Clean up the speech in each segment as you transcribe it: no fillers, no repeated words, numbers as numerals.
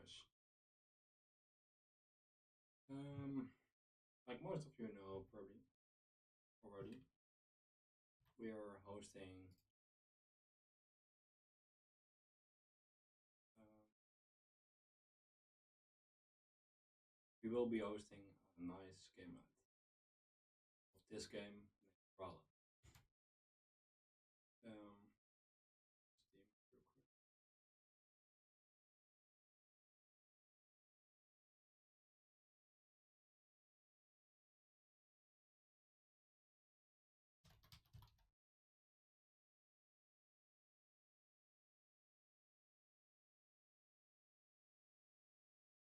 noise. Um, like most of you know probably already, we are hosting. Um, we will be hosting a nice game night of this game named Brawlhalla. Steam real quick.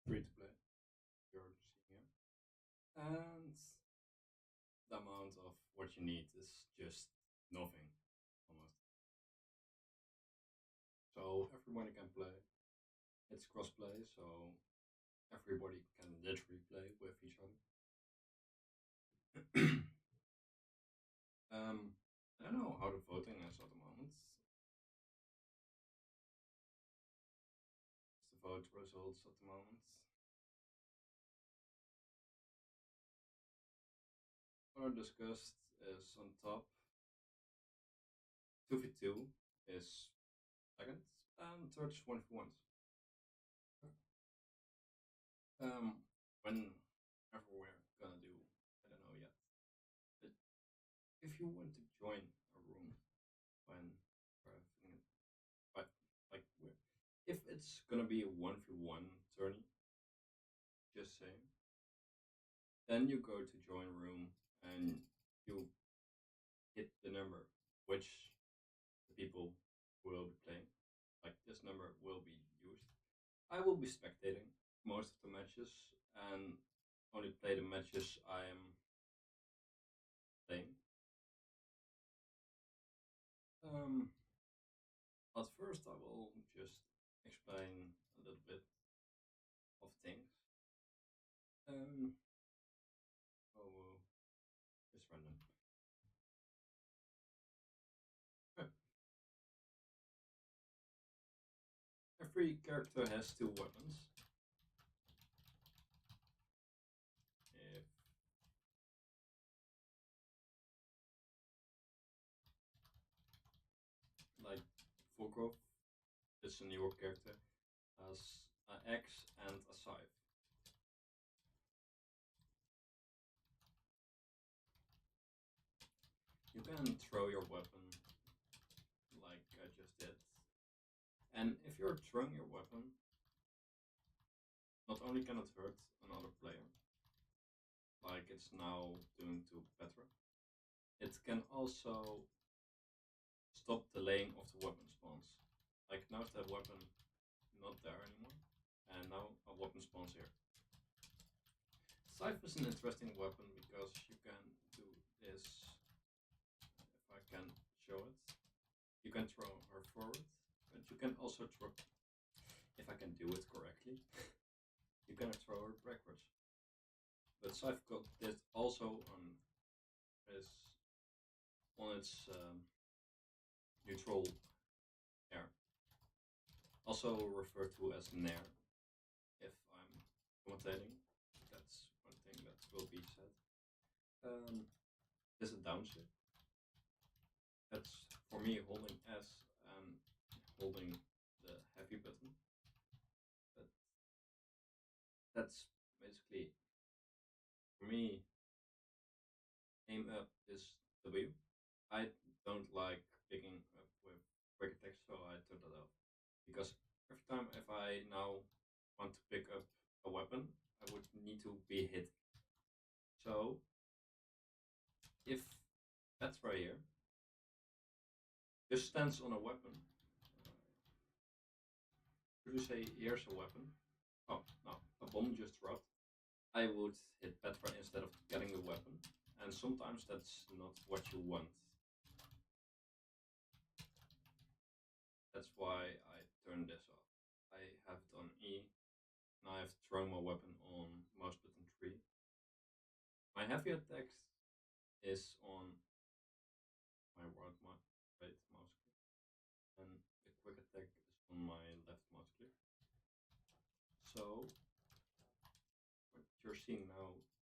Free to play. You're seeing here, and the amount of what you need is just nothing almost. So everybody can play. It's crossplay, so everybody can literally play with each other. I don't know how the voting is at the moment. It's the vote results at the moment. What I discussed is on top. 2v2 is second, and third is 1v1s. Whenever we're gonna do, I don't know yet. But if you want to join a room when we're having it, but like if it's gonna be a 1v1 tourney, just saying, then you go to join room and you hit the number which the people will be playing. Like this number will be used. I will be spectating most of the matches and only play the matches I am playing. But first, I will just explain a little bit of things. Oh, just random. Every character has two weapons. If like Volkov, it's a newer character, has an axe and a scythe. You can throw your weapon like I just did. And if you're throwing your weapon, not only can it hurt another player, like it's now doing to Petra, it can also stop delaying of the weapon spawns. Like now the weapon not there anymore, and now a weapon spawns here. Scythe is an interesting weapon because you can do this. If I can show it, you can throw her forward, but you can also throw. If I can do it correctly, you can throw her backwards. But Scythe got this also on its neutral air, also referred to as nair. If I'm commentating, that's one thing that will be said. There's a downshift. That's for me holding S and holding the heavy button. But that's basically for me. Aim up is W. I don't like picking up with quick attacks, so I turned that off. Because every time if I now want to pick up a weapon, I would need to be hit. So if that's right here, just stands on a weapon. Should you say here's a weapon? Oh no, a bomb just dropped. I would hit Petra instead of getting the weapon, and sometimes that's not what you want. That's why I turned this off. I have it on E, and I have thrown my weapon on mouse button 3. My heavy attack is on my right mouse click, and the quick attack is on my left mouse click. So what you're seeing now,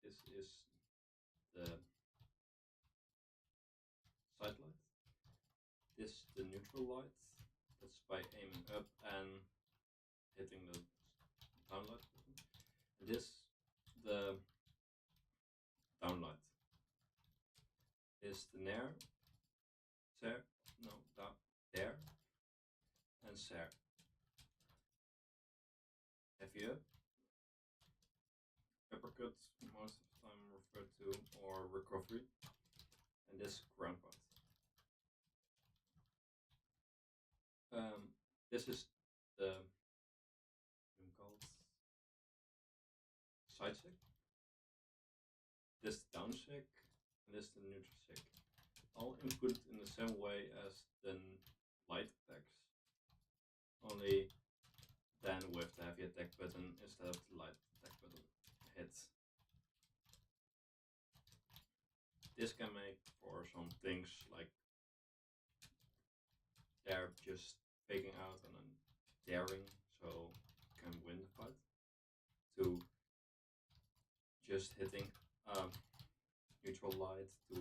this is the side light. This the neutral light. That's by aiming up and hitting the down light button. And this the down light. Is the nair, there, no, down, there, and ser. Heavy up, uppercut, most of the time referred to, or recovery, and this ground part. This is the called side sick. This down sick, and this the neutral sick. All input in the same way as the light attacks, only then with the heavy attack button instead of the light attack button hits. This can make for some things like they're just faking out and then daring, so can win the fight, to just hitting neutral light to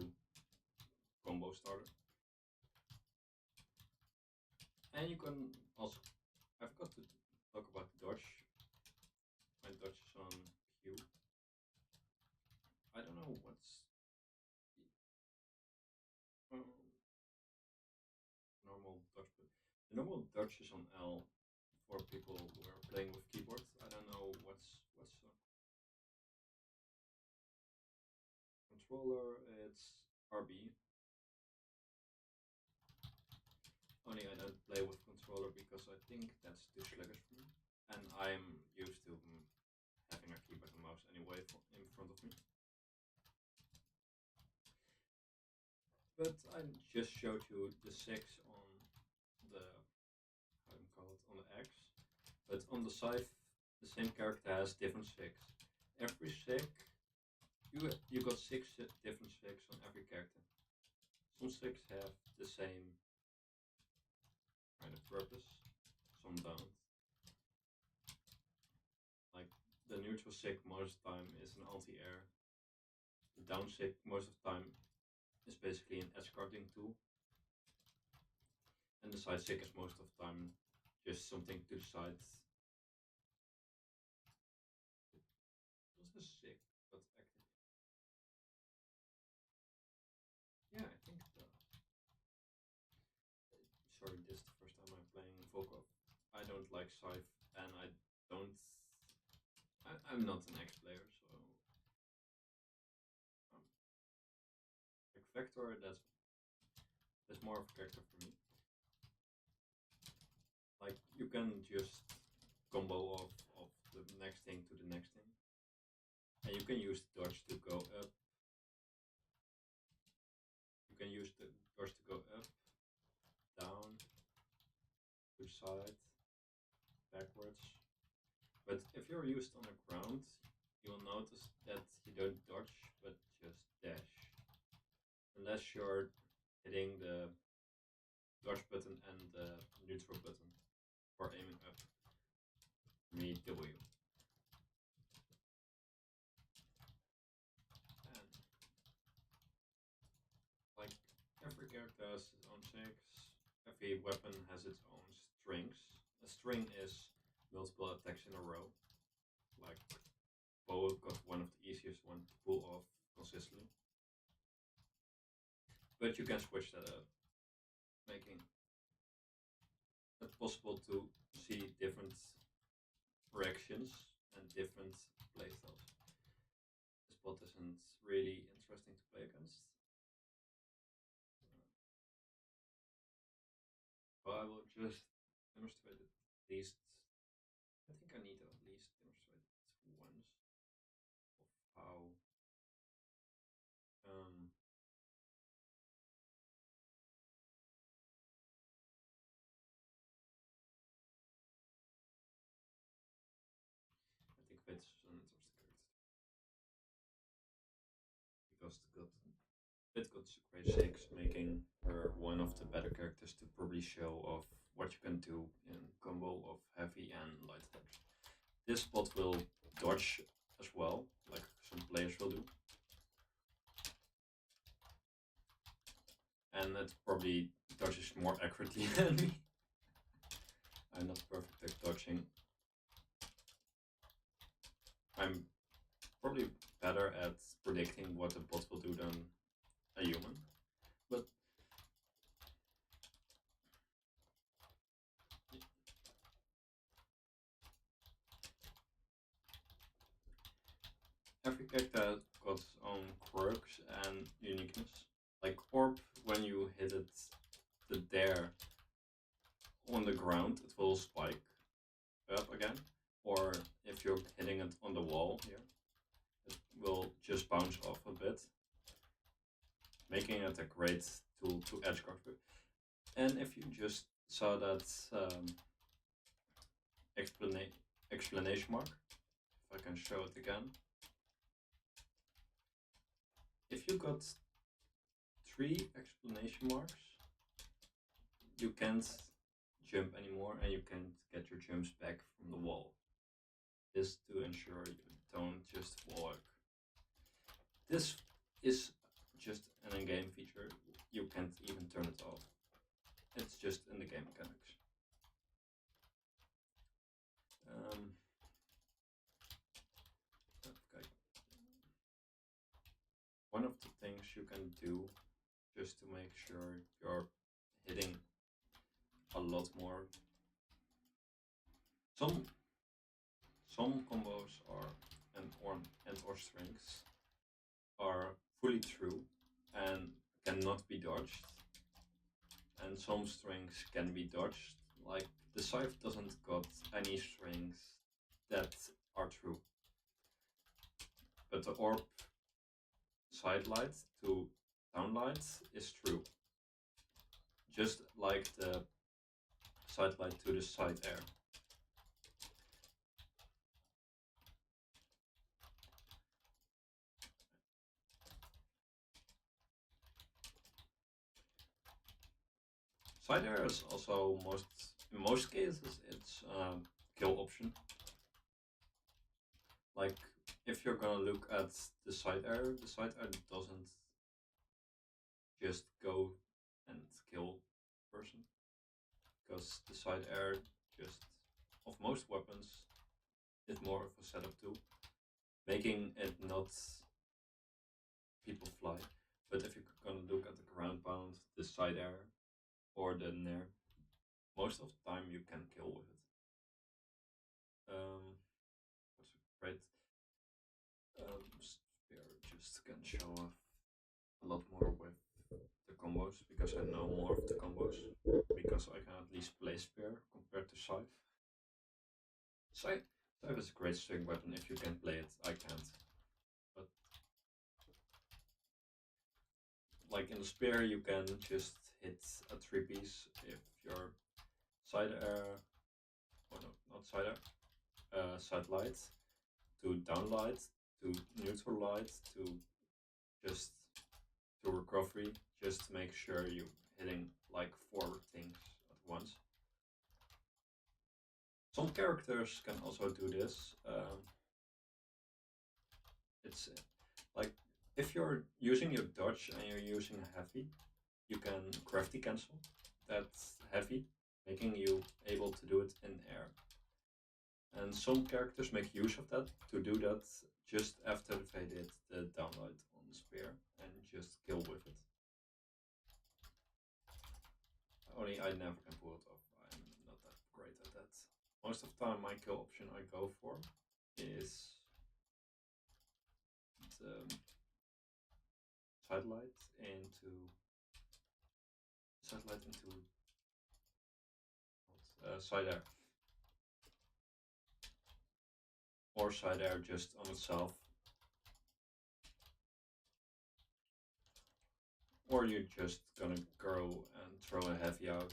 combo starter. And you can also, I forgot to talk about the dodge. My dodge is on Q. I don't know what's the normal dodge, but the normal dodge is on L for people who are playing with keyboards. I don't know what's controller. It's RB. Only I don't play with controller because I think that's too sluggish for me, and I'm used to having a keyboard and mouse anyway in front of me. But I just showed you the 6 on the, how do you call it, on the X, but on the side the same character has different 6. Every 6, you got 6 different 6 on every character. Some 6 have the same kind of purpose, some don't. Like the neutral sick most of the time is an anti-air. The down sick most of the time is basically an escorting tool. And the side sick is most of the time just something to the side. What's a sick? What's active? Yeah, I think the... Sorry, this is the first time I'm playing Volkov. I don't like Scythe, and I'm not an X player, so like Vector, that's more of a character for me. Like you can just combo off of the next thing to the next thing, and you can use the dodge to go up. You can use the dodge to go up, down, to the side, backwards. But if you're used on the ground, you'll notice that you don't dodge, but just dash. Unless you're hitting the dodge button and the neutral button for aiming up. Me, W. And like every character has its own 6. Every weapon has its own strings. A string is multiple attacks in a row. Like bow got one of the easiest ones to pull off consistently. But you can switch that up, making it possible to see different reactions and different playstyles. This bot isn't really interesting to play against. But I will just demonstrate it at least. I think I need to at least demonstrate it once of how I think Fate is an interesting character because Fate got grade 6, making her one of the better characters to probably show off what you can do in combo of heavy and light attacks. this bot will dodge as well, like some players will do. And it probably dodges more accurately than me. I'm not perfect at dodging. I'm probably better at predicting what a bot will do than a human. But every character got its own quirks and uniqueness. Like Orb, when you hit it there on the ground, it will spike up again. Or if you're hitting it on the wall here, it will just bounce off a bit, making it a great tool to edge guard with. And if you just saw that explanation mark, if I can show it again, if you got 3 exclamation marks, you can't jump anymore and you can't get your jumps back from the wall. This to ensure you don't just walk. This is just an in-game feature. You can't even turn it off. It's just in the game mechanics. Okay. One of the things you can do just to make sure you're hitting a lot more. Some combos are and or strings are fully true and cannot be dodged, and some strings can be dodged. Like the scythe doesn't got any strings that are true, but the orb side light to down light is true, just like the side light to the side air. Side air is also in most cases it's kill option. Like if you're gonna look at the side air doesn't just go and kill person, because the side air just of most weapons is more of a setup tool, making it not people fly. But if you're gonna look at the ground pound, the side air or the nair, most of the time you can kill with it. What's great spear just can show off a lot more with the combos, because I know more of the combos, because I can at least play spear compared to scythe. Scythe is a great string weapon if you can play it. I can't. But like in the spear, you can just hit a 3-piece if your side air, or no, not side air, side light to down light to neutral light to just to recovery, just to make sure you're hitting like 4 things at once. Some characters can also do this. It's like if you're using your dodge and you're using a heavy, you can crafty cancel that heavy, making you able to do it in air. And some characters make use of that to do that just after they did the downlight on the spear and just kill with it. Only I never can pull it off. I'm not that great at that. Most of the time my kill option I go for is the side light into side air, or side air just on itself, or you're just gonna go and throw a heavy out,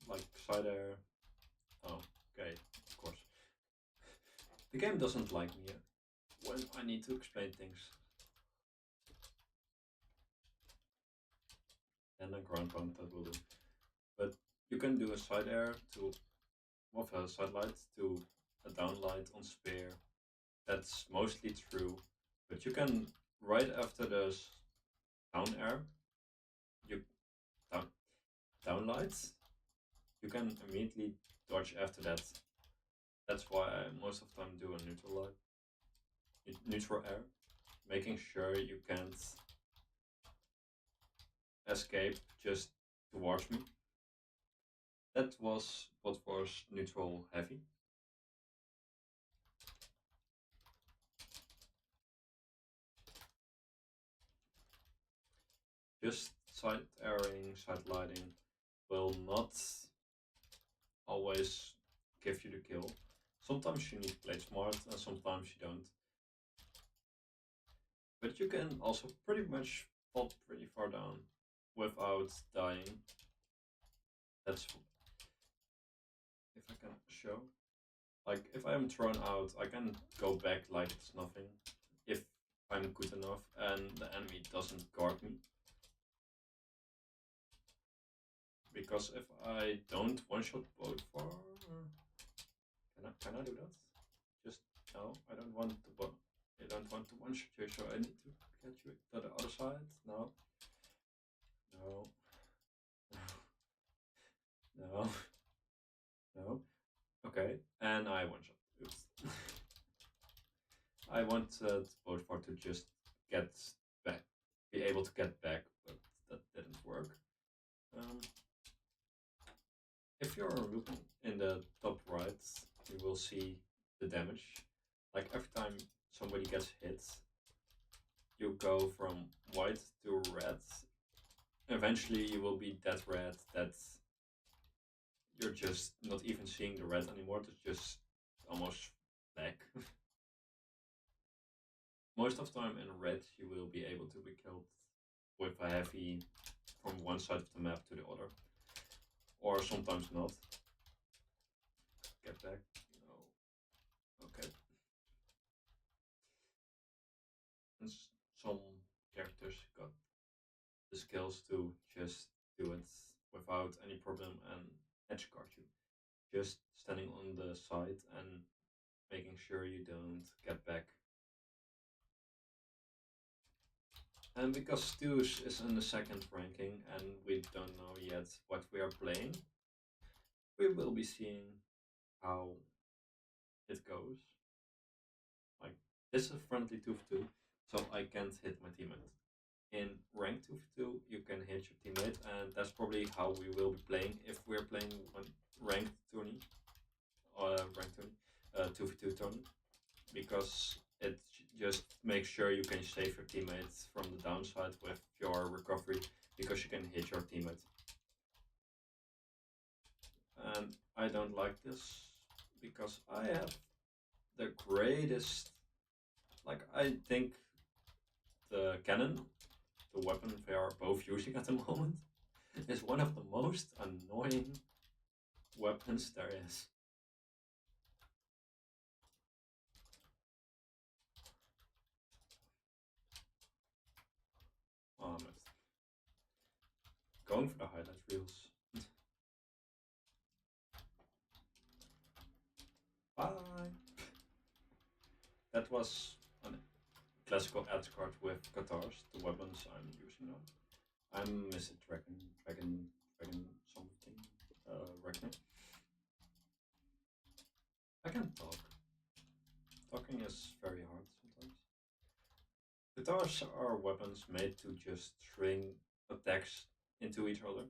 like side air. Oh, okay, of course. The game doesn't like me when I need to explain things. And a ground pound that will do. But you can do a side air to with a side light to a down light on spear. That's mostly true, but you can right after the down air, you down down lights, you can immediately dodge after that. That's why I most of the time do a neutral light, neutral air, making sure you can't escape just towards me. That was what was neutral heavy. Just side airing, side lighting will not always give you the kill. Sometimes you need to play smart and sometimes you don't. But you can also pretty much fall pretty far down without dying. That's if I can show. Like if I'm thrown out, I can go back like it's nothing. If I'm good enough and the enemy doesn't guard me. Because if I don't one-shot both far, can I do that? Just no, I don't want to. I don't want to one-shot you, so I need to get you to the other side. No, no, no, no. Okay, and I one-shot. Oops. I wanted both far to just get back, be able to get back, but that didn't work. If you're looking in the top right, you will see the damage. Like every time somebody gets hit, you go from white to red. Eventually, you will be that red that you're just not even seeing the red anymore. It's just almost black. Most of the time in red, you will be able to be killed with a heavy from one side of the map to the other, or sometimes not. Get back. No. Okay. And some characters got the skills to just do it without any problem and edge guard you. Just standing on the side and making sure you don't get back. And because Steus is in the second ranking and we don't know yet what we are playing, we will be seeing how it goes. Like, this is a friendly 2v2, so I can't hit my teammate. In ranked 2v2, you can hit your teammate, and that's probably how we will be playing if we're playing one ranked tourney, ranked tourney, 2v2 tourney, because it just makes sure you can save your teammates from the downside with your recovery, because you can hit your teammate. And I don't like this because I have the greatest, like I think the cannon, the weapon they are both using at the moment, is one of the most annoying weapons there is. Oh, I'm going for the highlight reels. Bye. That was a classical edge card with guitars, the weapons I'm using now. I'm Mr. Dragon something, Ragnar. I can't talk. Talking is very hard sometimes. Guitars are weapons made to just string attacks into each other.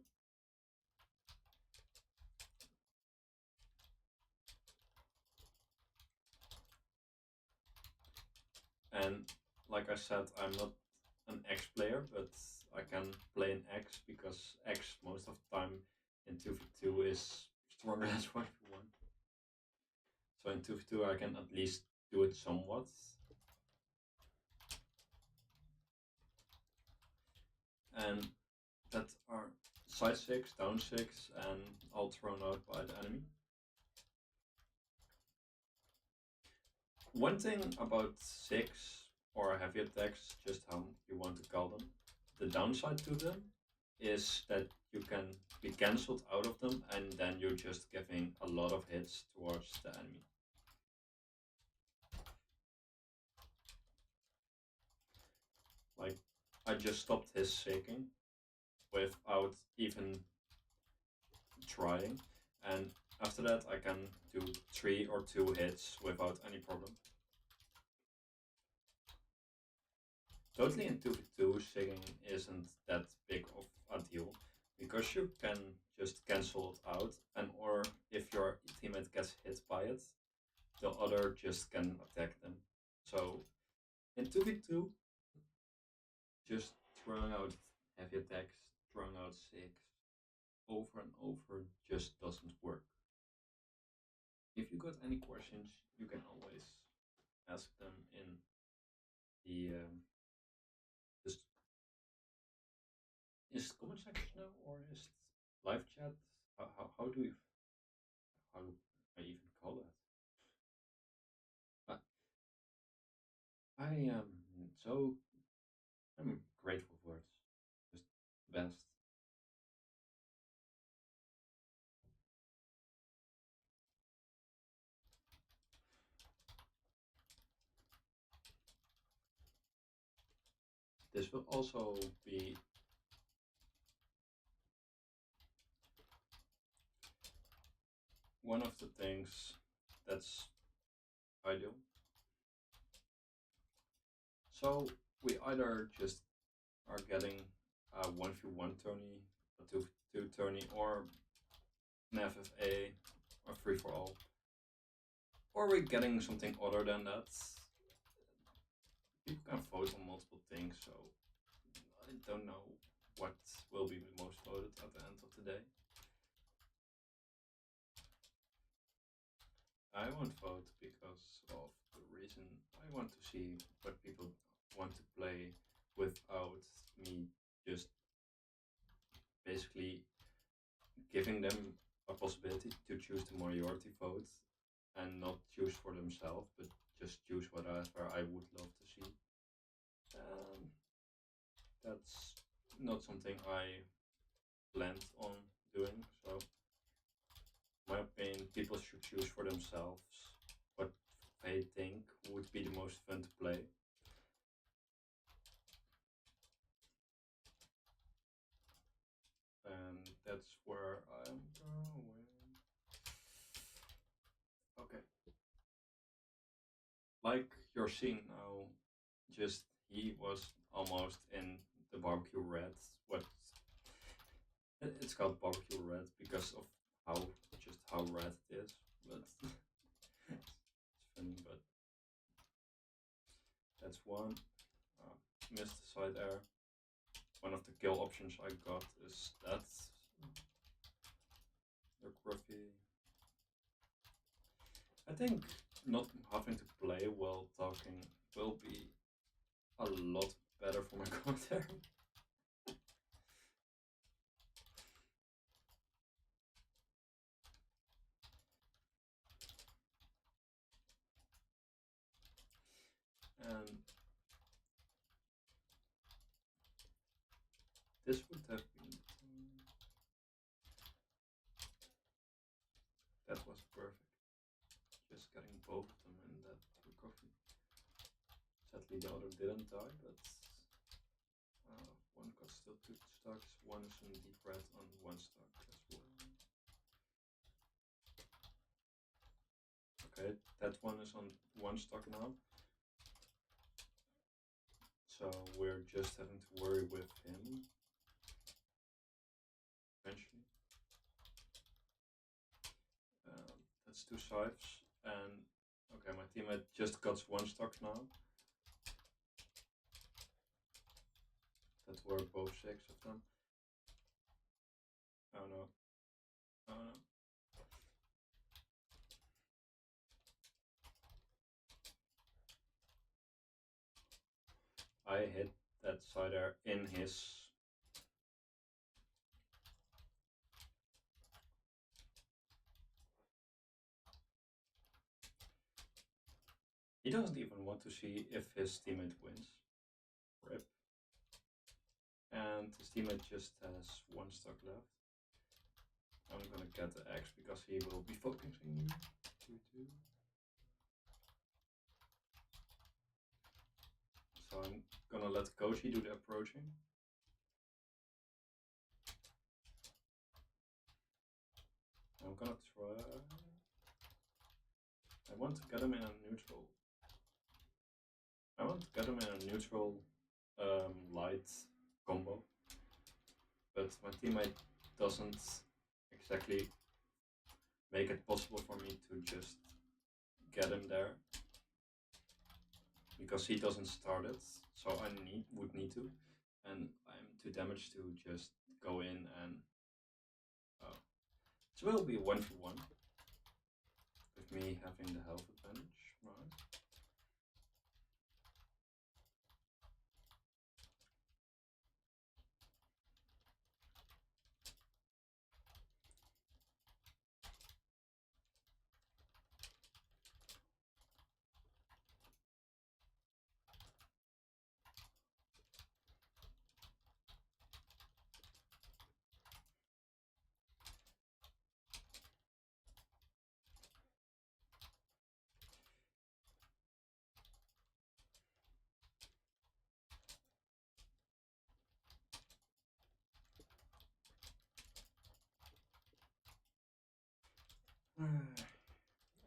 And like I said, I'm not an X player, but I can play an X because X most of the time in 2v2 is stronger than 1v1. So in 2v2 I can at least do it somewhat. And that are side 6, down 6, and all thrown out by the enemy. One thing about 6 or heavy attacks, just how you want to call them, the downside to them is that you can be cancelled out of them, and then you're just giving a lot of hits towards the enemy. Like, I just stopped his shaking without even trying, and after that I can do 3 or 2 hits without any problem. Totally in 2v2, shaking isn't that big of a deal because you can just cancel it out, and or if your teammate gets hit by it, the other just can attack them. So in 2v2, just throwing out heavy attacks, throwing out six over and over just doesn't work. If you got any questions, you can always ask them in the just is it comment section now or is it live chat? How do you how do I even call that? But I am so I'm grateful for it. Just best. This will also be one of the things that's ideal. So we either just are getting a 1v1 tourney, a 2v2 tourney, or an FFA, or free for all. Or we're getting something other than that. People can vote on multiple things, so I don't know what will be the most voted at the end of the day. I won't vote because of the reason I want to see what people want to play without me just basically giving them a possibility to choose the majority vote and not choose for themselves, but just choose whatever I would love to see. That's not something I planned on doing, so my opinion, people should choose for themselves what they think would be the most fun to play. And that's where I'm going. Okay. Like you're seeing now, just he was almost in the barbecue red. What it's called barbecue red because of how just how red it is. But it's funny. But that's one. Missed the side air. One of the kill options I got is that. The Gruffy. I think not having to play while talking will be a lot better for my commentary. And this would have been that was perfect. Just getting both of them in that recovery. Sadly, the other didn't die, but one got still 2 stocks. One is in deep red on 1 stock as well. Okay, that one is on 1 stock now. So we're just having to worry with him. Eventually. That's 2 sides. And okay, my teammate just got 1 stock now. That were both 6 of them. Oh no. Oh no. I hit that cider in his. He doesn't even want to see if his teammate wins. Rip. and his teammate just has one stock left. I'm gonna get the X because he will be focusing me. 2-2. So I'm gonna let Koji do the approaching. I'm gonna try. I want to get him in a neutral. I want to get him in a neutral light combo, but my teammate doesn't exactly make it possible for me to just get him there because he doesn't start it, so I would need to, and I'm too damaged to just go in and it will be a 1-1 with me having the health advantage, right?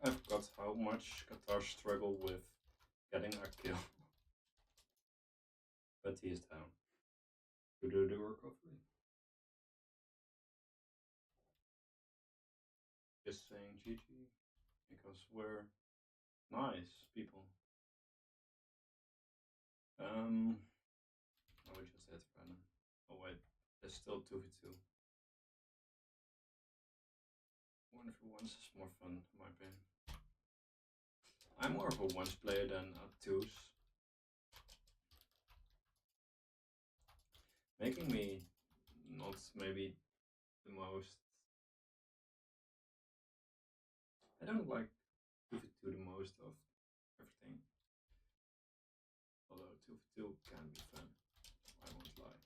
I forgot how much Qatar struggle with getting a kill. But he is down. To do the recovery. Just saying GG because we're nice people. Oh, we just hit random. Oh wait, there's still 2v2. 1v1s is more fun, in my opinion. I'm more of a ones player than a twos. Making me not maybe the most. I don't like 2v2 the most of everything. Although 2v2 can be fun, I won't lie.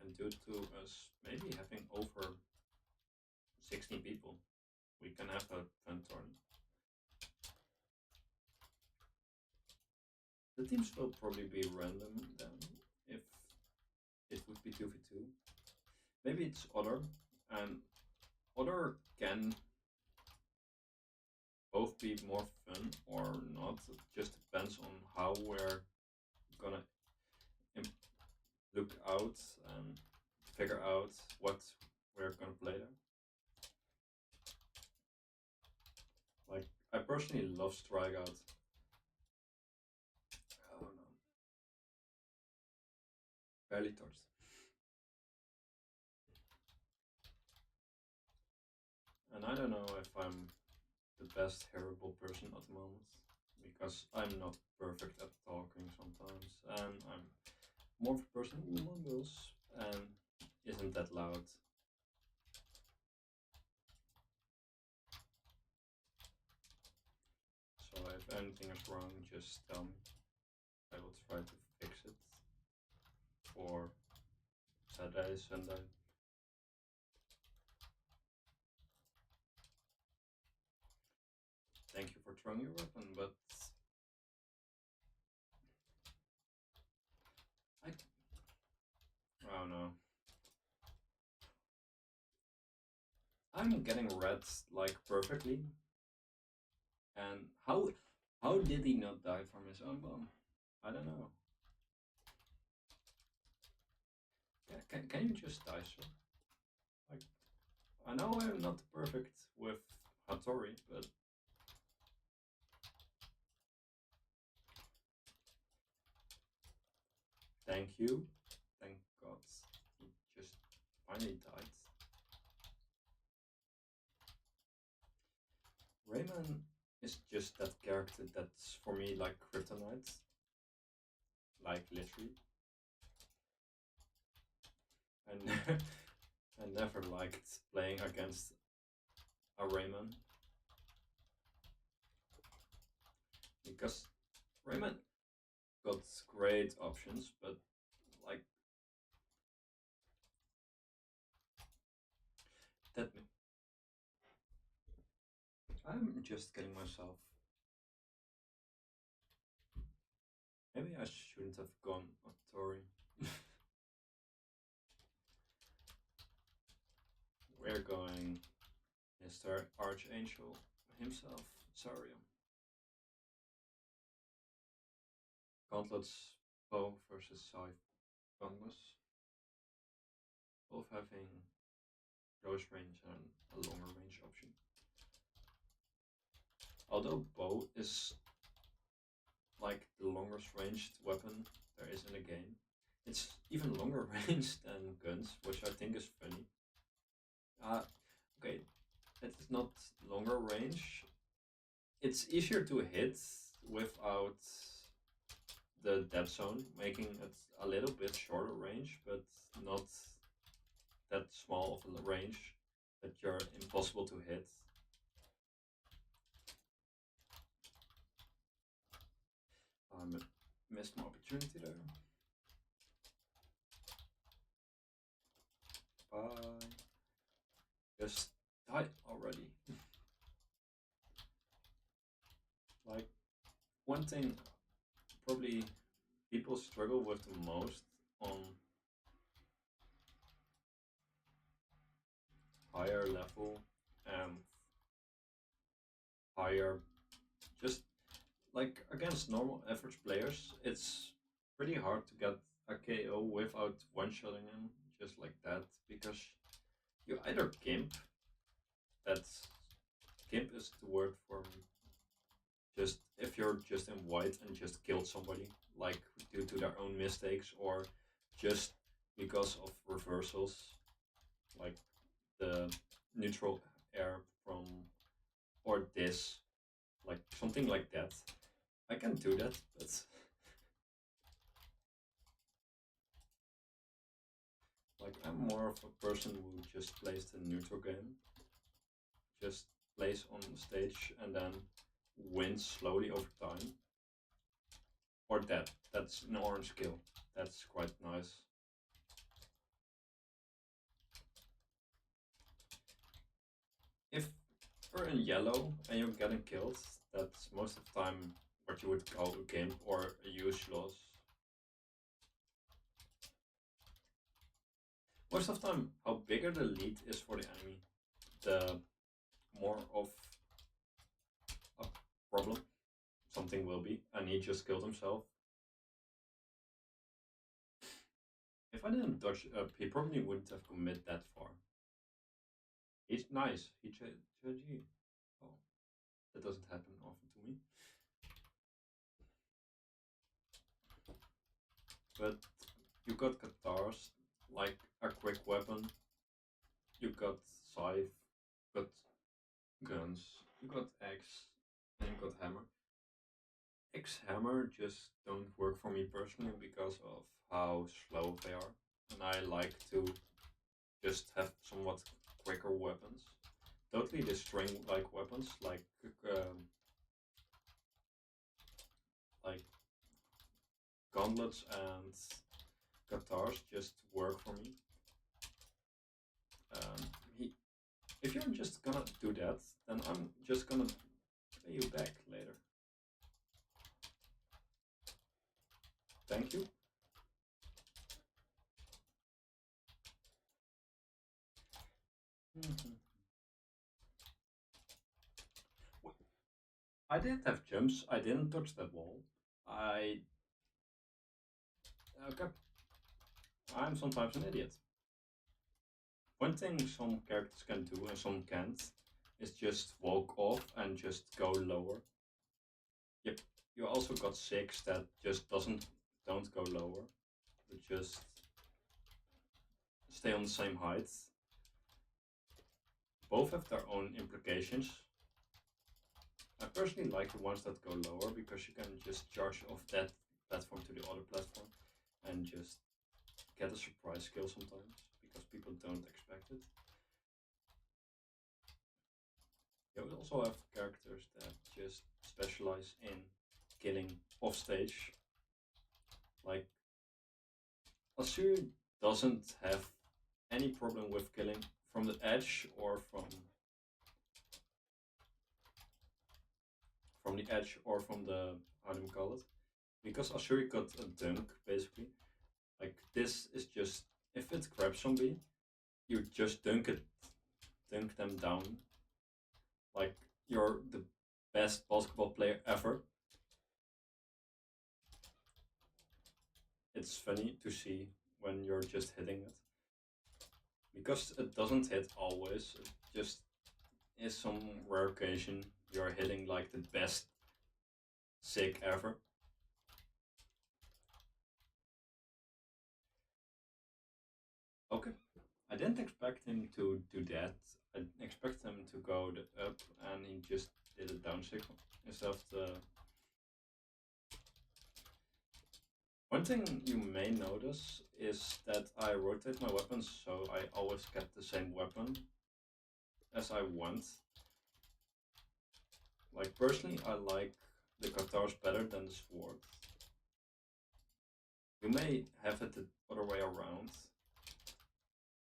And due to us maybe having over 16 people, we can have a fun tournament. The teams will probably be random then, if it would be 2v2. Maybe it's Other, and Other can both be more fun or not. It just depends on how we're gonna look out and figure out what we're gonna play there. Like, I personally love Strikeout. Oh no. Barely touched. And I don't know if I'm the best hearable person at the moment, because I'm not perfect at talking sometimes, and I'm more of a person who mumbles and isn't that loud. So if anything is wrong, just tell me. I will try to fix it for Saturday, Sunday. Thank you for throwing your weapon, but oh no. I'm getting red like perfectly. And how did he not die from his own bomb? I don't know. Yeah, can you just die, sir? Like, I know I'm not perfect with Hattori, but thank you. Thank God he just finally died. Rayman is just that character that's for me like kryptonite. Like literally. And I never liked playing against a Rayman. because Rayman got great options, but like that, I'm just getting myself. Maybe I shouldn't have gone Tori. We're going Mr. Archangel himself, Saurian. Gauntlets, bow versus scythe gauntlets. Both having close range and a longer range option. Although bow is like the longest ranged weapon there is in the game, it's even longer range than guns, which I think is funny. Okay, it is not longer range. It's easier to hit without the dead zone, making it a little bit shorter range, but not that small of a range that you're impossible to hit. Missed my opportunity there. Bye. Just die already. Like, one thing probably people struggle with the most on higher level and higher, just like against normal average players, it's pretty hard to get a KO without one-shotting him just like that, because you either gimp, that's gimp is the word for just if you're just in white and just killed somebody, like due to their own mistakes or just because of reversals, like the neutral air from or this, like something like that. I can do that, but like I'm more of a person who just plays the neutral game, just plays on the stage and then wins slowly over time. Or that. That's an orange skill. That's quite nice. If you're in yellow and you're getting killed, that's most of the time what you would call a gimp or a use loss. Most of the time, how bigger the lead is for the enemy, the more of a problem something will be, and he just killed himself. If I didn't dodge up, he probably wouldn't have committed that far. He's nice. He GG. Oh, that doesn't happen often to me. But you got guitars, like a quick weapon. You got scythe, you got guns, you got axe, and you got hammer. Axe hammer just don't work for me personally because of how slow they are, and I like to just have somewhat quicker weapons. Totally the string like weapons like gauntlets and guitars just work for me. He, if you're just gonna do that, then I'm just gonna pay you back later. Thank you. I didn't have jumps. I didn't touch that wall. I okay. I'm sometimes an idiot. One thing some characters can do and some can't is just walk off and just go lower. Yep. You also got six that just don't go lower, but just stay on the same height. Both have their own implications. I personally like the ones that go lower because you can just charge off that platform to the other platform and just get a surprise kill sometimes because people don't expect it. You also have characters that just specialize in killing off stage. Like Asuri doesn't have any problem with killing from the edge or from the edge or from the, how do we call it? Because Asuri got a dunk basically. Like this is just, if it grabs zombie, you just dunk them down. Like you're the best basketball player ever. It's funny to see when you're just hitting it. Because it doesn't hit always, it just is some rare occasion you're hitting like the best sick ever. Okay. I didn't expect him to do that. I expect him to go up and he just did a down signal instead of the. One thing you may notice is that I rotate my weapons so I always get the same weapon as I want. Like personally I like the katars better than the sword. You may have it the other way around,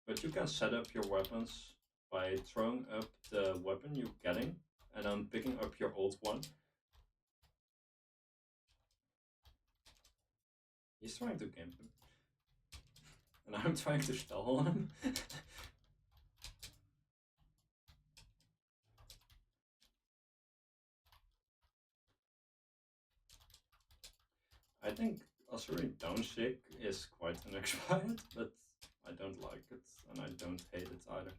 but you can set up your weapons by throwing up the weapon you're getting and then picking up your old one. He's trying to camp him. And I'm trying to stall him. I think Asuri Downshake is quite unexpired, but I don't like it and I don't hate it either.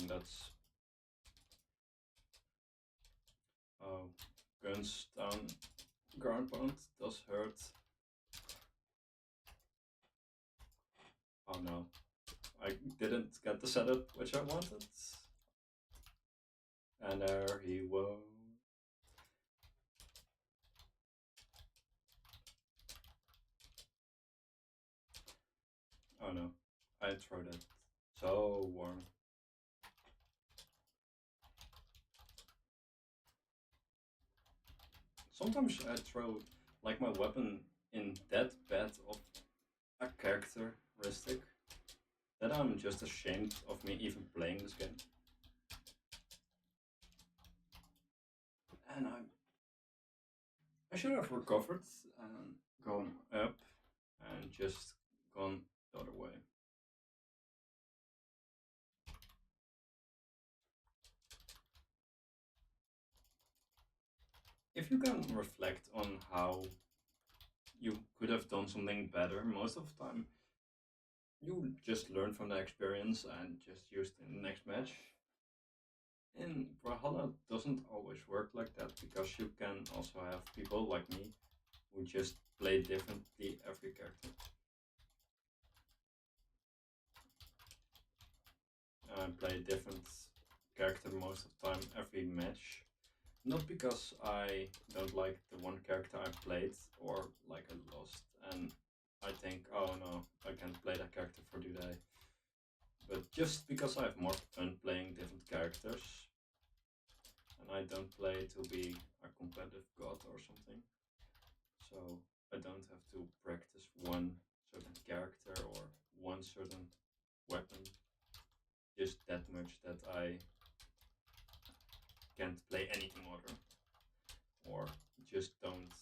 That's guns down ground pound does hurt. Oh no, I didn't get the setup which I wanted. And there he was. Oh no, I throw that so warm. Sometimes I throw like my weapon in that bad of a characteristic that I'm just ashamed of me even playing this game. And I should have recovered and gone up and just gone the other way. If you can reflect on how you could have done something better, most of the time you just learn from the experience and just use it in the next match. In Brawlhalla doesn't always work like that because you can also have people like me who just play differently every character. I play different character most of the time every match. Not because I don't like the one character I played or like I lost and I think, oh no, I can't play that character for today. But just because I have more fun playing different characters and I don't play to be a competitive god or something. So I don't have to practice one certain character or one certain weapon just that much that I can't play anything other or just don't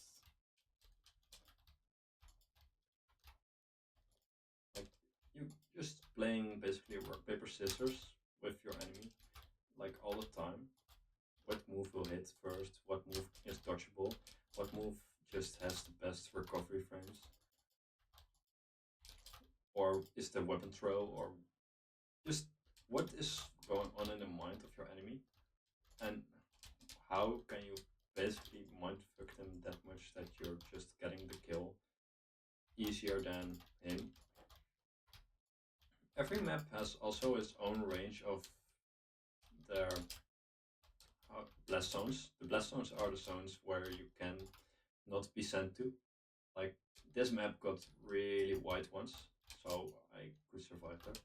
like you just playing basically rock paper scissors with your enemy like all the time. What move will hit first, what move is dodgeable, what move just has the best recovery frames, or is the weapon throw, or just what is going on in the mind of your enemy, and how can you basically mindfuck them that much that you're just getting the kill easier than him. Every map has also its own range of their blast zones. The blast zones are the zones where you can not be sent to. Like this map got really wide ones, so I could survive there.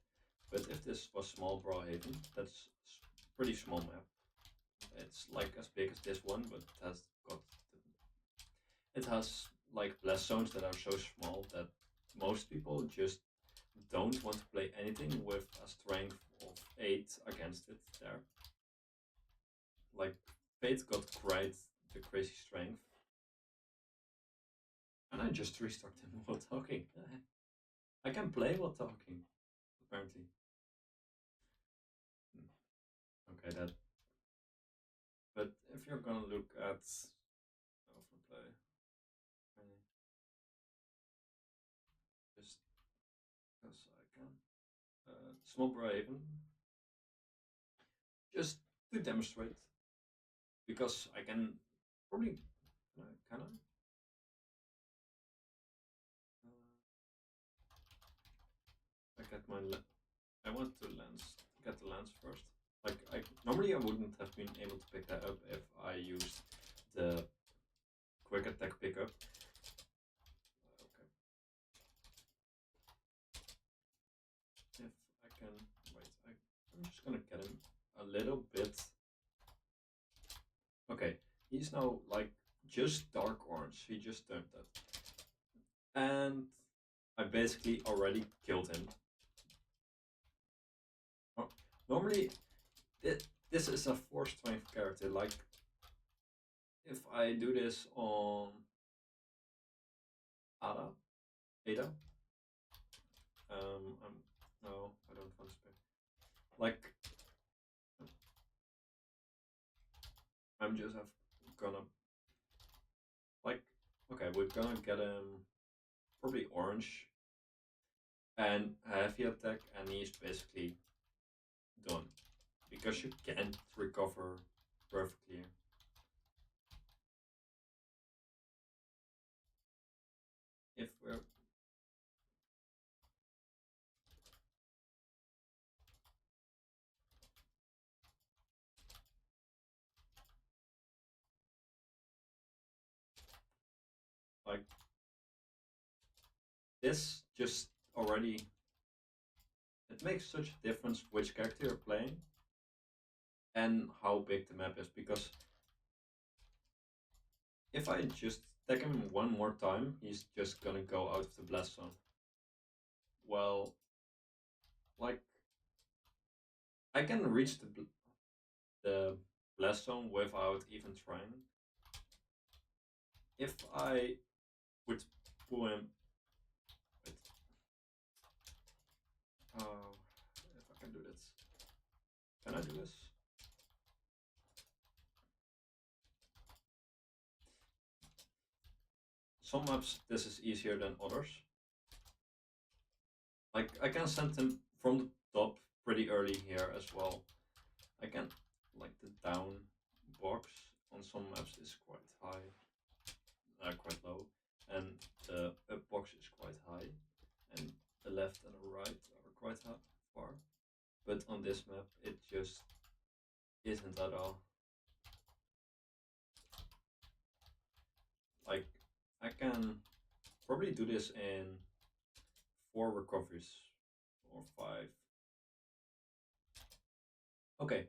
But if this was small Brawlhaven. That's pretty small map. It's like as big as this one, but it has like blast zones that are so small that most people just don't want to play anything with a strength of 8 against it there. Like Fate got quite the crazy strength. And I just restarted him while talking. I can play while talking, apparently. Okay, that. But if you're gonna look at overplay, just because I can, small Braven, just to demonstrate, because I can probably can I? I get my. I want to get the lens first. Like normally I wouldn't have been able to pick that up if I used the quick attack pickup. Okay. If I can wait, I'm just gonna get him a little bit. Okay, he's now like just dark orange. He just turned that, and I basically already killed him. Oh, normally, this is a 4 strength character. Like, if I do this on Ada, no, I don't want to spare. Like, I'm just gonna like, okay, we're gonna get him probably orange and heavy attack, and he's basically done because you can't recover perfectly. If we're like this, just already it makes such a difference which character you're playing and how big the map is, because if I just attack him one more time, he's just gonna go out of the blast zone. Well, like I can reach the blast zone without even trying. If I would pull him, wait, if I can do this, can I do this? Some maps this is easier than others. Like I can send him from the top pretty early here as well. I can like the down box on some maps is quite high, quite low, and the up box is quite high, and the left and the right are quite far. But on this map, it just isn't at all. Like I can probably do this in 4 recoveries or 5. Okay.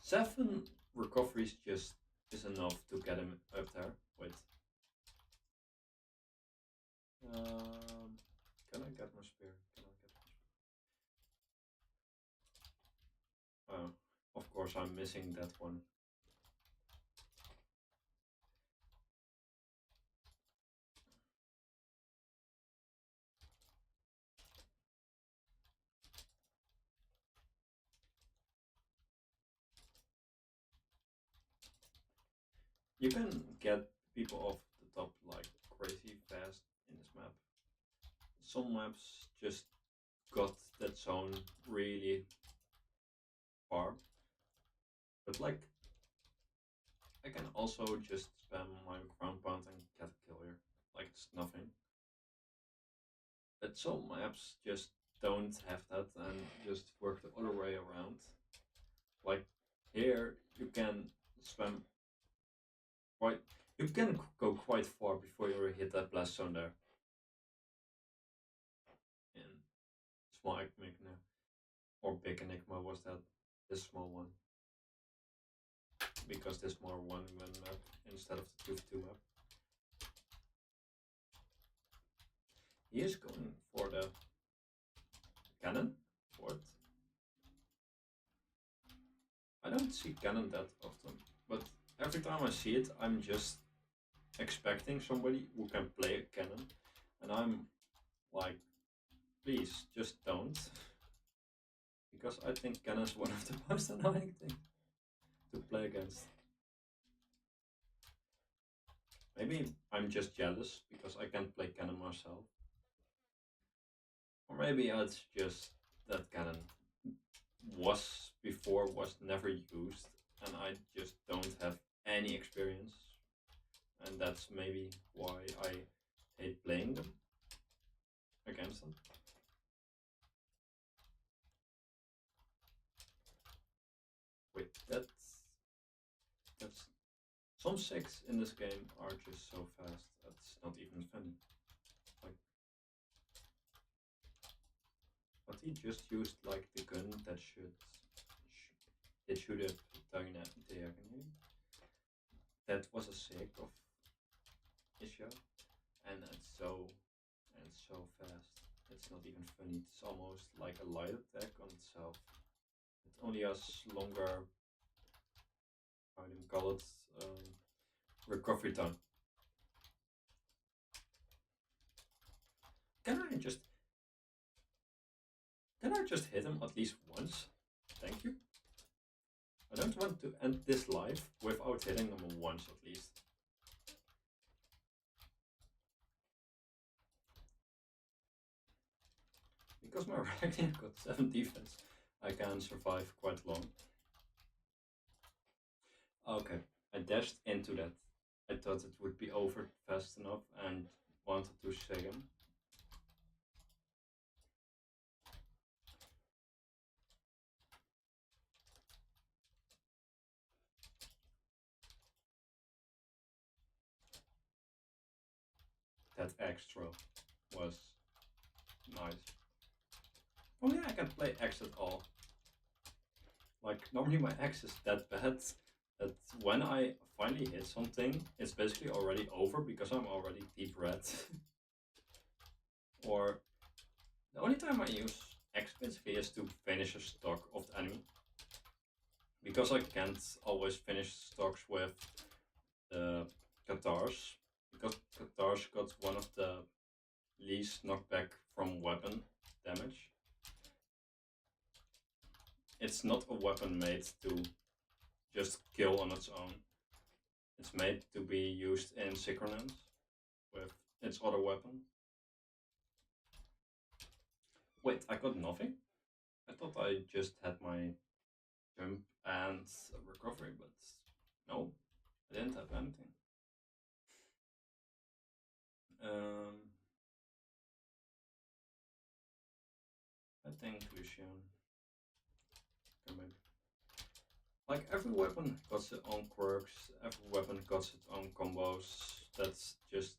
7 recoveries just is enough to get him up there. Wait. Can I get my spear? Can I get my spear? Oh, of course I'm missing that one. You can get people off the top like crazy fast in this map. Some maps just got that zone really far. But like I can also just spam my ground pound and get a kill here. Like it's nothing. But some maps just don't have that and just work the other way around. Like here you can spam quite you can go quite far before you hit that blast zone there. And small enigma or big enigma was that this small one. Because this more one map instead of the 2v2 map. He is going for the cannon for it. I don't see cannon that often, but every time I see it, I'm just expecting somebody who can play a cannon, and I'm like, please, just don't. Because I think cannon is one of the most annoying things to play against. Maybe I'm just jealous because I can't play cannon myself. Or maybe it's just that cannon was never used and I just don't have any experience. And that's maybe why I hate playing them against them. Wait, that's some six in this game are just so fast. That's not even funny. Like, but he just used like the gun that should have diagonally. That was a sick of issue, and it's so fast. It's not even funny. It's almost like a light attack on itself. It only has longer, how do you call it, recovery time. Can I just hit him at least once? Thank you. I don't want to end this live without hitting him once at least. Because my Ragnar got 7 defense, I can survive quite long. Okay, I dashed into that. I thought it would be over fast enough and wanted to say him. That extra was nice. Oh yeah, I can play X at all. Like, normally my X is that bad that when I finally hit something, it's basically already over because I'm already deep red. Or the only time I use X basically is to finish a stock of the enemy. Because I can't always finish stocks with the Katars. Because Katars got one of the least knockback from weapon damage. It's not a weapon made to just kill on its own. It's made to be used in synchronous with its other weapon. Wait, I got nothing? I thought I just had my jump and recovery, but no, I didn't have anything. I think Lucian. Maybe. Like every weapon got its own quirks, every weapon got its own combos. That's just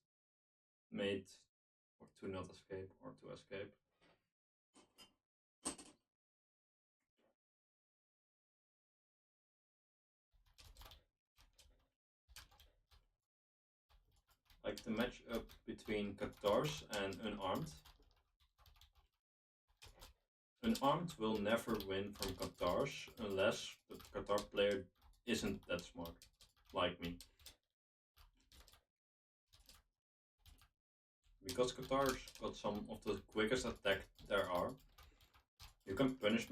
made to not escape or to escape. Like the matchup between Katars and Unarmed. Unarmed will never win from Katars unless the Katar player isn't that smart, like me. Because Katars got some of the quickest attack there are, you can punish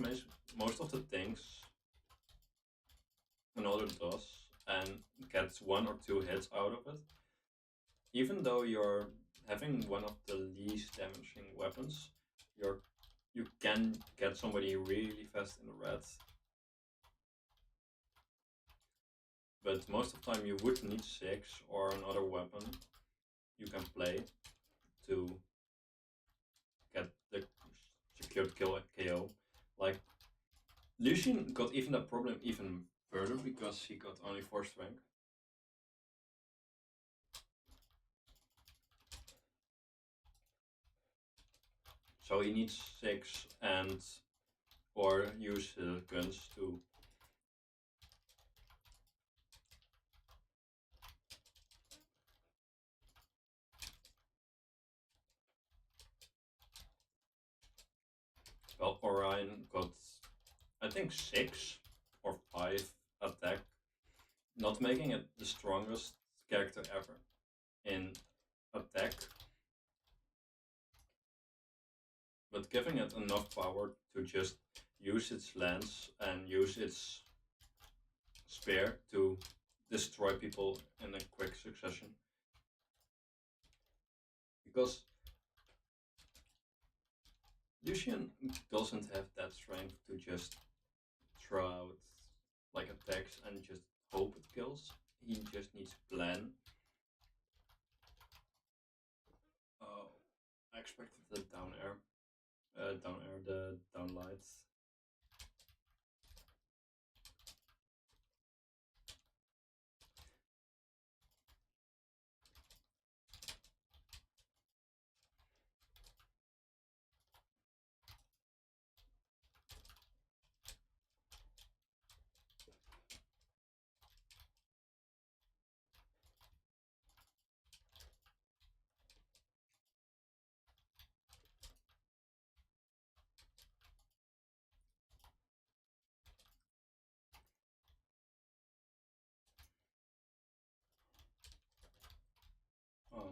most of the things another does and gets 1 or 2 hits out of it. Even though you're having one of the least damaging weapons, you can get somebody really fast in the red. But most of the time you would need 6 or another weapon you can play to get the secured kill KO. Like, Lucian got even that problem even further because he got only 4 strength. So he needs 6 and or use his guns to. Well, Orion got, I think, 6 or 5 attack, not making it the strongest character ever in attack, but giving it enough power to just use its lance and use its spear to destroy people in a quick succession. Because Lucian doesn't have that strength to just throw out like attacks and just hope it kills. He just needs plan. Oh, I expected the down air. The down lights. Oh.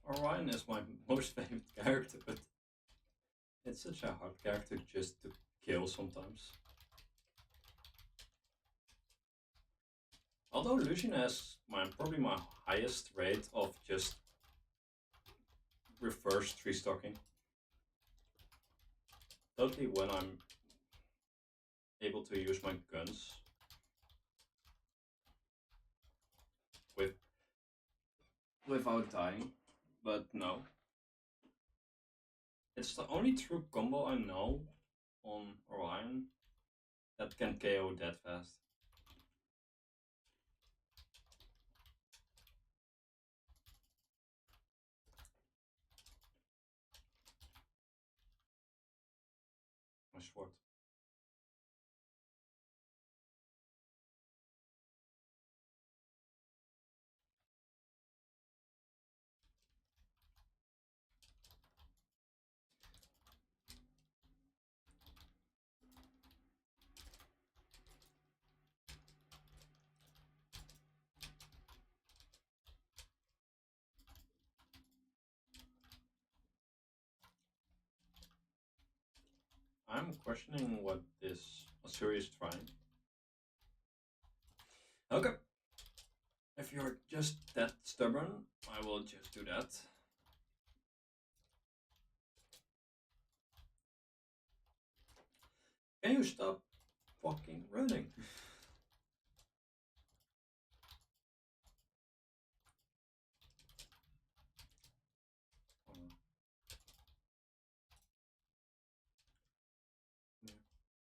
Orion is my most favorite character, but it's such a hard character just to kill sometimes. Although Lucian has probably my highest rate of just reverse tree stocking. Totally when I'm able to use my guns with without dying, but no. It's the only true combo I know on Orion that can KO that fast. My sword. I'm questioning what this Asuri is trying. Okay. If you're just that stubborn, I will just do that. Can you stop fucking running?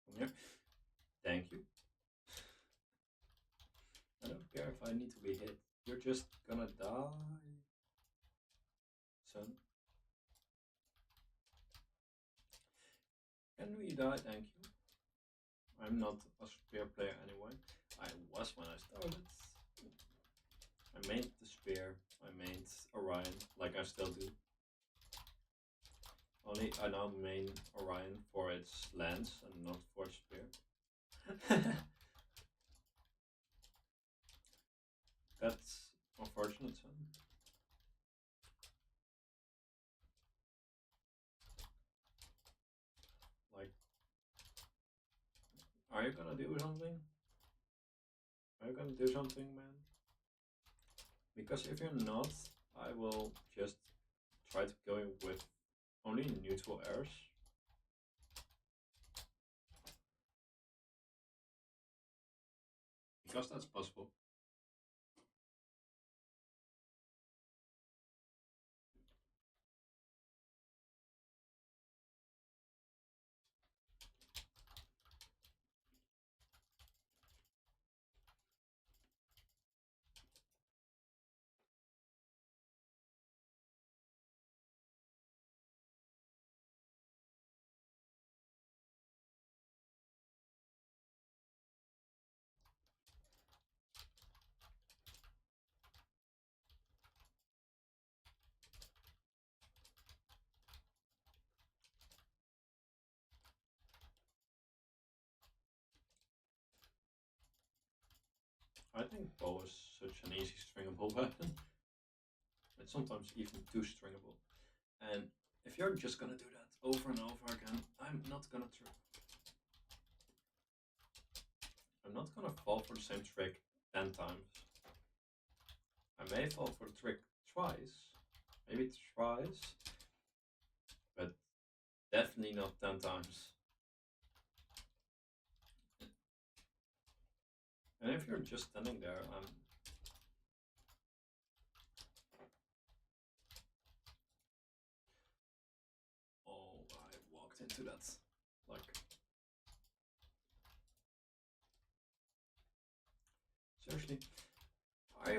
Come here. Thank you. I don't care if I need to be hit. You're just gonna die, son. Can we die? Thank you. I'm not a spear player anyway. I was when I started. I made the spear. I made Orion, like I still do. Only I now main Orion for its lance and not for its spear. That's unfortunate, son. Like, are you gonna do something? Are you gonna do something, man? Because if you're not, I will just try to go with only neutral airs. Because that's possible. I think bow is such an easy stringable weapon. It's sometimes even too stringable. And if you're just gonna do that over and over again, I'm not gonna fall for the same trick 10 times. I may fall for the trick twice, maybe thrice, but definitely not 10 times. And if you're just standing there, oh, I walked into that. Like, seriously, I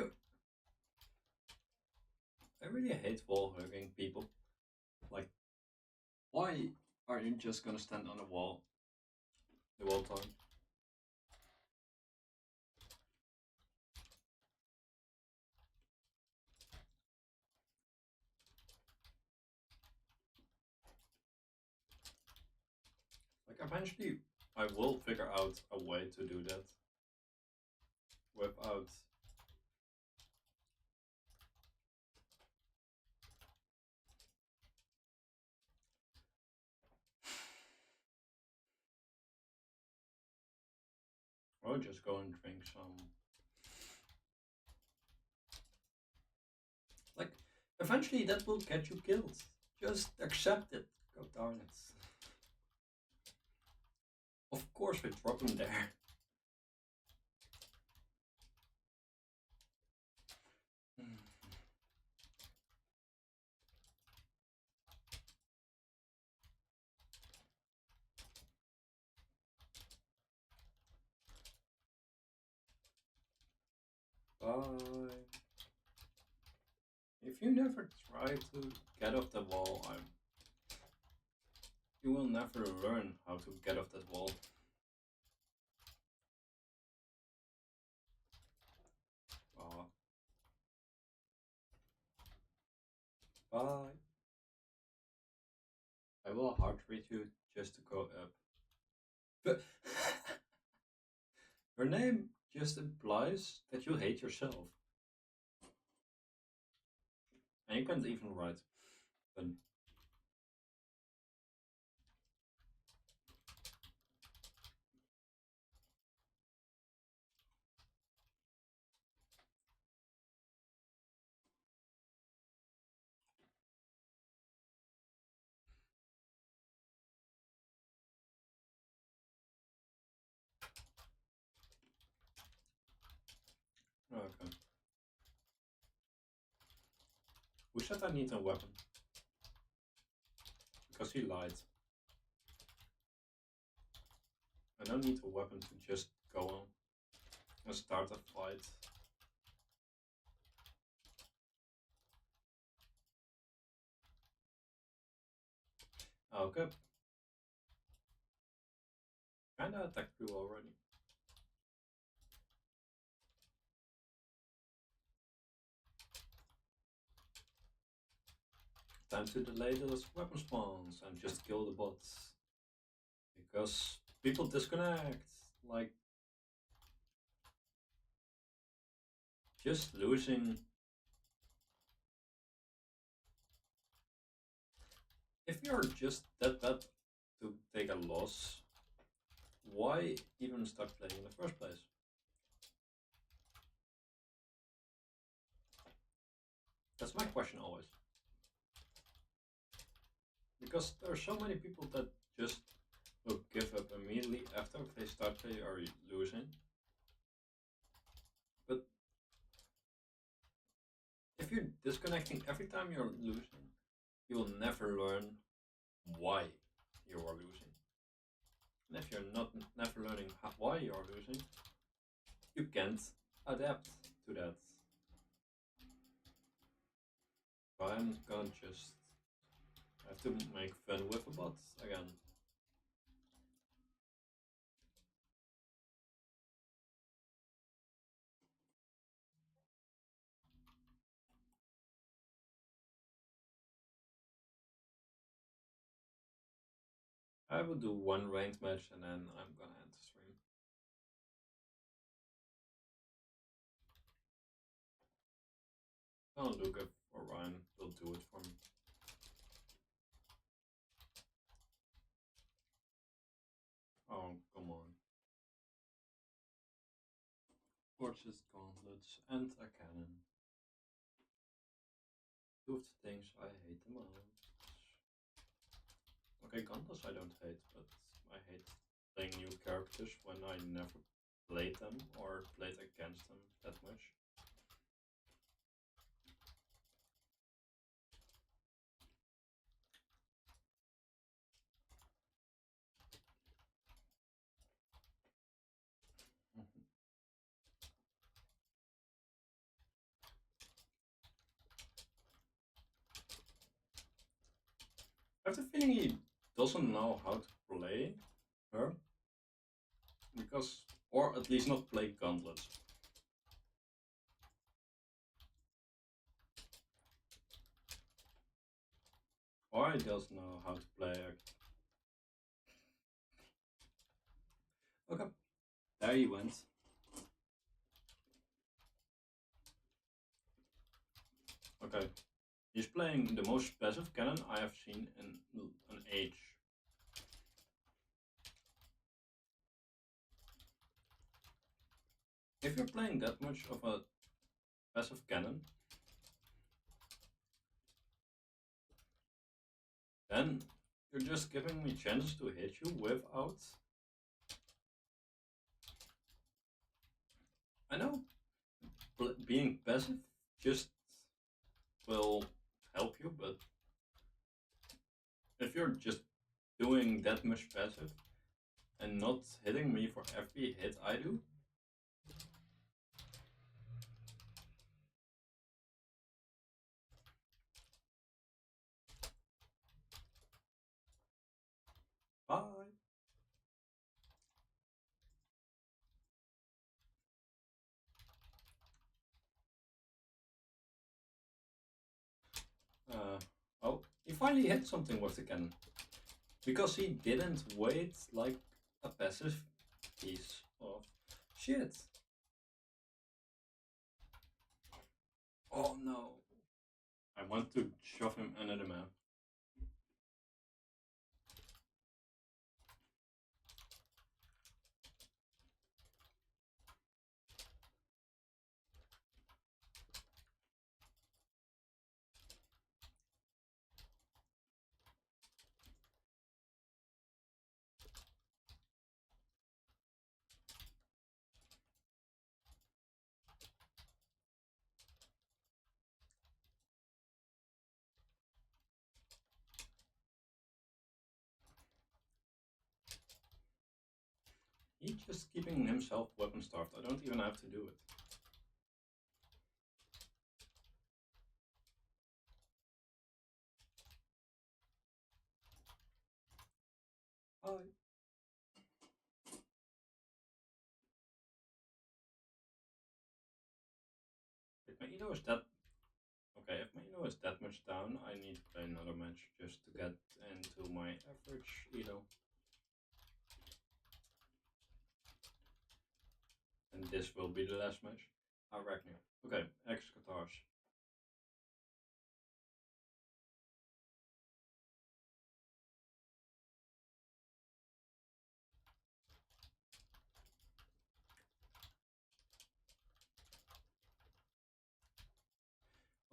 really hate wall hugging people. Like, why are you just gonna stand on a wall the whole time? Like, eventually, I will figure out a way to do that without. I'll just go and drink some. Like, eventually that will get you killed. Just accept it. God darn it. Of course we drop him there. Bye. If you never try to get off the wall, you will never learn how to get off that wall. Uh, Bye. I will heart rate you just to go up. But your name just implies that you hate yourself. And you can't even write. But okay. Who said I need a weapon? Because he lied. I don't need a weapon to just go on and start a fight. Okay. Kinda attacked you already. Time to delay those weapon spawns and just kill the bots. Because people disconnect. Like, just losing. If you're just that bad to take a loss, why even start playing in the first place? That's my question always. Because there are so many people that just will give up immediately after they start they are losing. But if you're disconnecting every time you're losing, you will never learn why you are losing. And if you're not never learning why you are losing, you can't adapt to that. So I'm gonna just have to make fun with the bots again. I will do one ranked match and then I'm gonna end the stream. I'll look if Orion will do it for me. Oh, come on. Torches, gauntlets, and a cannon. Two of the things I hate the most. Okay, gauntlets I don't hate, but I hate playing new characters when I never played them or played against them that much. I have the feeling he doesn't know how to play her. Because, or at least not play gauntlets. Or he doesn't know how to play Okay, there he went. Okay, he's playing the most passive cannon I have seen in an age. If you're playing that much of a passive cannon, then you're just giving me chances to hit you without. I know being passive just will help you, but if you're just doing that much passive and not hitting me for every hit I do, bye. Oh, he finally hit something with the cannon. Because he didn't wait like a passive piece of shit. Oh no. I want to shove him under the map. He's just keeping himself weapon starved. I don't even have to do it. Hi. If my elo is that okay, if my elo is that much down, I need to play another match just to get into my average elo. And this will be the last match. I reckon. Okay, X guitars.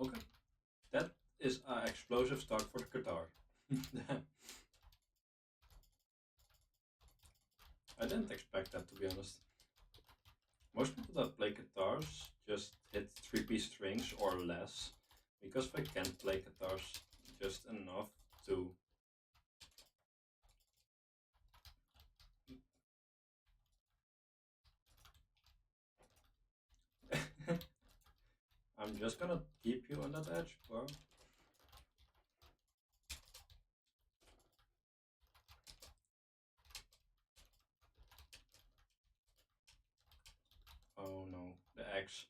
Okay, that is an explosive start for the guitar. I didn't expect that, to be honest. Most people that play guitars just hit 3-piece strings or less, because they can't play guitars just enough to. I'm just gonna keep you on that edge, bro. Oh no, the X.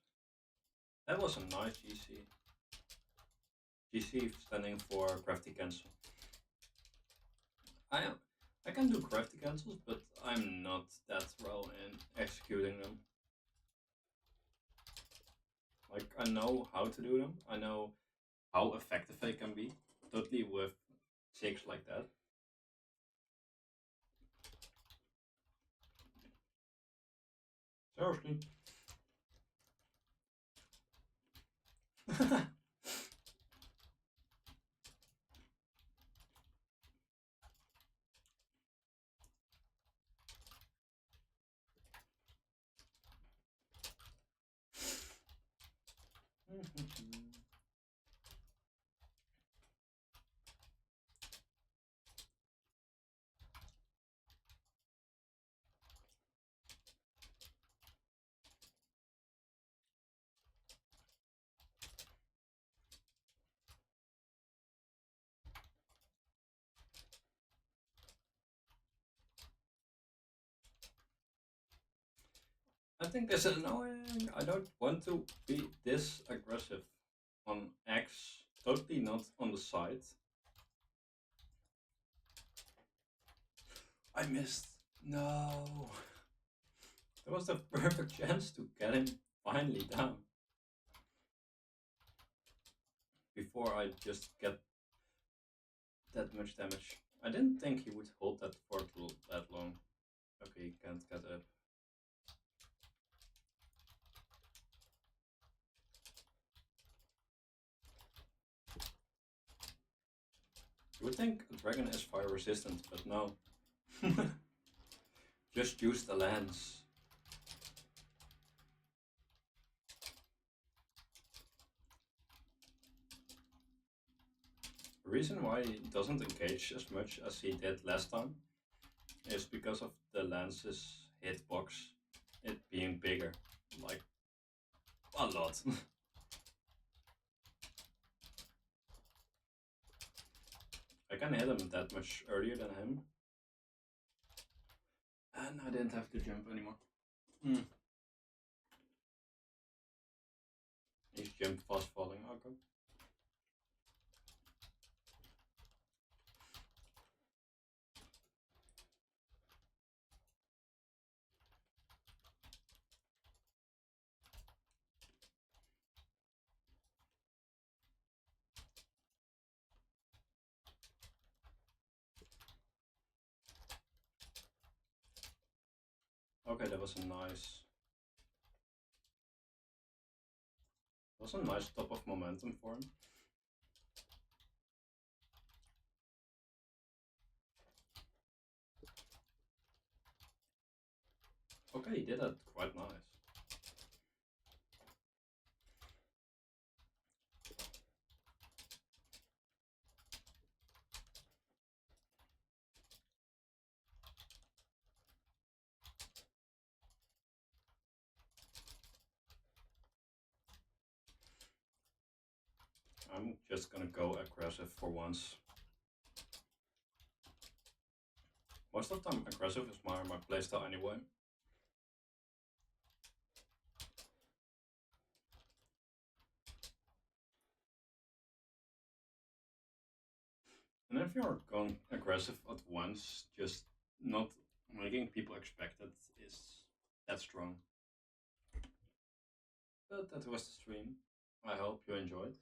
That was a nice GC. GC standing for crafty cancel. I am. I can do crafty cancels, but I'm not that well in executing them. Like, I know how to do them. I know how effective they can be. Totally with chicks like that. Seriously. I think this is annoying. I don't want to be this aggressive on X. Totally not on the side. I missed. No. That was the perfect chance to get him finally down. Before I just get that much damage. I didn't think he would hold that for that long. Okay, he can't get up. You would think a dragon is fire resistant, but no. Just use the lance. The reason why he doesn't engage as much as he did last time is because of the lance's hitbox, it being bigger, like a lot. I can hit him that much earlier than him, and I didn't have to jump anymore. He's jump fast falling. Okay. Okay, that was a nice. That was a nice top of momentum for him. Okay, he did that quite nice. I'm just gonna go aggressive for once. Most of the time, aggressive is my playstyle anyway. And if you're going aggressive at once, just not making people expect it is that strong. But that was the stream. I hope you enjoyed.